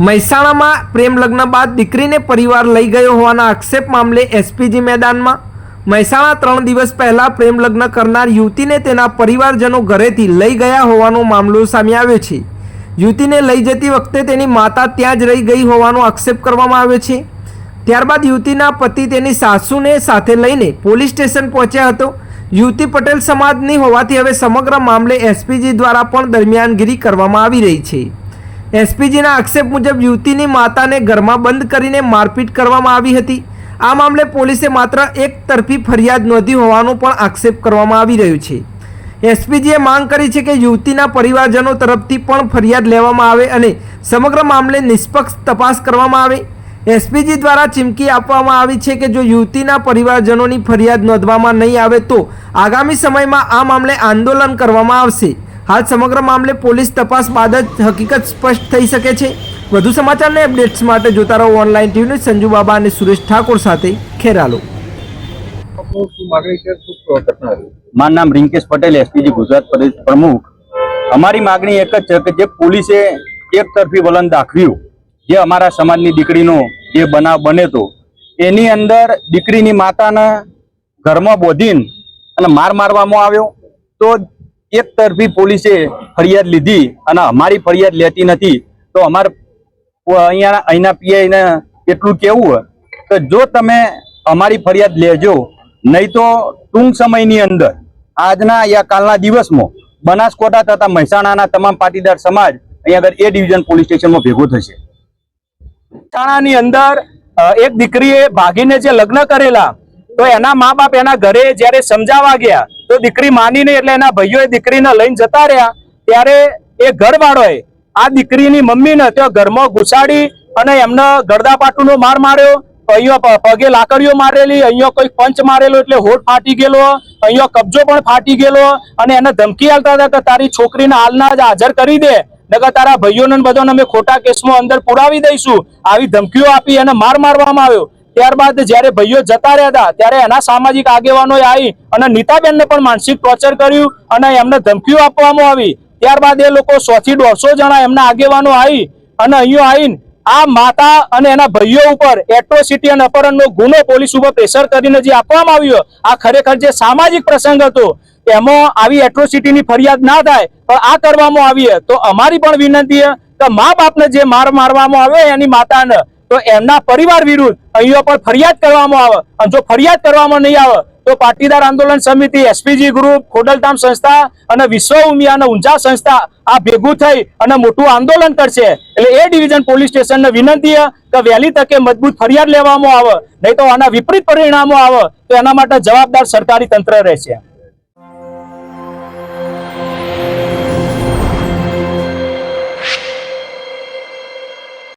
મહેસાણામાં પ્રેમ લગ્ન બાદ દીકરીને પરિવાર લઈ ગયો હોવાના આક્ષેપ મામલે એસપીજી મેદાનમાં મહેસાણા 3 દિવસ પહેલા પ્રેમ લગ્ન કરનાર યુવતીને તેના પરિવારજનો ઘરેથી લઈ ગયા હોવાનો મામલો સામે આવ્યો છે। યુવતીને લઈ જતી વખતે તેની માતા ત્યાં જ રહી ગઈ હોવાનો આક્ષેપ કરવામાં આવ્યો છે। ત્યારબાદ યુવતીના પતિ તેની સાસુને સાથે લઈને પોલીસ સ્ટેશન પહોંચ્યા હતો। યુવતી પટેલ સમાજની હોવાથી હવે સમગ્ર મામલે એસપીજી દ્વારા પણ દરમિયાનગીરી કરવામાં આવી રહી છે। એસપીજીના આક્ષેપ મુજબ યુવતીની માતાને ઘરમાં બંધ કરીને મારપીટ કરવામાં આવી હતી। આ મામલે પોલીસે માત્ર એક તરફી ફરિયાદ નોંધી હોવાનો પણ આક્ષેપ કરવામાં આવી રહ્યો છે। એસપીજીએ માંગ કરી છે કે યુવતીના પરિવારજનો તરફથી પણ ફરિયાદ લેવામાં આવે અને સમગ્ર મામલે નિષ્પક્ષ તપાસ કરવામાં આવે। એસપીજી દ્વારા ચીમકી આપવામાં આવી છે કે જો યુવતીના પરિવારજનોની ફરિયાદ નોંધવામાં નહીં આવે તો આગામી સમયમાં આ મામલે આંદોલન કરવામાં આવશે। હાલ સમગ્ર મામલે પોલીસ તપાસ બાદ જ હકીકત સ્પષ્ટ થઈ શકે છે। વધુ સમાચારને અપડેટ્સ માટે જોતા રહો ઓનલાઈન ટીવી ન્યૂઝ। સંજુ બાબા અને સુરેશ ઠાકોર સાથે ખેરાલુ। મારું નામ રિંકેશ પટેલ, એસપીજી ગુજરાત પ્રદેશ પ્રમુખ। અમારી માગણી એક જ છે કે જે પોલીસે એક તરફી વલણ દાખવ્યું, જે અમારા સમાજની દીકરીનો જે બનાવ બને તો એની અંદર દીકરીની માતાને ઘરમાં બોધીને અને મારવામાં આવ્યો, તો એક તરફી પોલીસે ફરિયાદ લીધી અને અમારી ફરિયાદ લેતી નથી। તો અમારે અહીંના પીઆઈને એટલું કહેવું હોય કે જો તમે અમારી ફરિયાદ લેજો, નહીં તો ટૂંક સમયની અંદર આજના યા કાલના દિવસમાં બનાસકાંઠા તથા મહેસાણાના તમામ પાટીદાર સમાજ અહીંયા આગળ એ ડિવિઝન પોલીસ સ્ટેશનમાં ભેગો થશે। મહેસાણાની અંદર એક દીકરીએ ભાગીને જે લગ્ન કરેલા, તો એના મા બાપ એના ઘરે જ્યારે સમજાવવા ગયા તો દીકરી માની નહીં, એટલે એના ભાઈઓએ દીકરીને લઈને જતા રહ્યા। ત્યારે એ ઘરવાળોએ આ દીકરીની મમ્મીને ત્યાં ઘરમાં ઘુસાડી અને એમને ગળદાપાટુનો માર માર્યો, અહીંયા પગે લાકડીઓ મારેલી, અહીંયા કોઈ પંચ મારેલો એટલે હોઠ ફાટી ગયેલો, અહીંયા કબજો પણ ફાટી ગયેલો અને એને ધમકી આપતા હતા કે તારી છોકરીને હાલના જ હાજર કરી દે, નકર તારા ભાઈઓને બધાને અમે ખોટા કેસમાં અંદર પુરાવી દઈશું। આવી ધમકીઓ આપી અને માર મારવામાં આવ્યો। ત્યારબાદ જ્યારે ભાઈઓ જતા રહ્યા હતા ત્યારે એના સામાજિક આગેવાનોએ આવી અને નીતાબેનને પણ માનસિક ટોર્ચર કર્યું અને એમને ધમકીઓ આપવામાં આવી। ત્યારબાદ એ લોકો 100 થી 150 જણા એમના આગેવાનો આવી અને અહીંયા આવીને આ માતા અને એના ભાઈઓ ઉપર એટ્રોસિટી અને અપહરણનો ગુનો પોલીસ ઉપર પ્રેશર કરીને જે આપવામાં આવ્યો, આ ખરેખર જે સામાજિક પ્રસંગ હતો એમાં આવી એટ્રોસિટીની ફરિયાદ ના થાય પણ આ કરવામાં આવી। તો અમારી પણ વિનંતી છે કે મા બાપને જે મારવામાં આવ્યો એની માતાને, તો એમના પરિવાર વિરુદ્ધ અહીંયા પણ ફરિયાદ કરવામાં આવે અને જો ફરિયાદ કરવામાં નહીં આવે તો પાટીદાર આંદોલન સમિતિ, એસપીજી ગ્રુપ, ખોડલધામ સંસ્થા અને વિશ્વ ઉમિયા અને ઊંઝા સંસ્થા આ ભેગું થઈ અને મોટું આંદોલન કરશે। એટલે એ ડિવિઝન પોલીસ સ્ટેશનને વિનંતી છે કે વહેલી તકે મજબૂત ફરિયાદ લેવામાં આવે, નહીં તો આના વિપરીત પરિણામો આવે તો એના માટે જવાબદાર સરકારી તંત્ર રહેશે।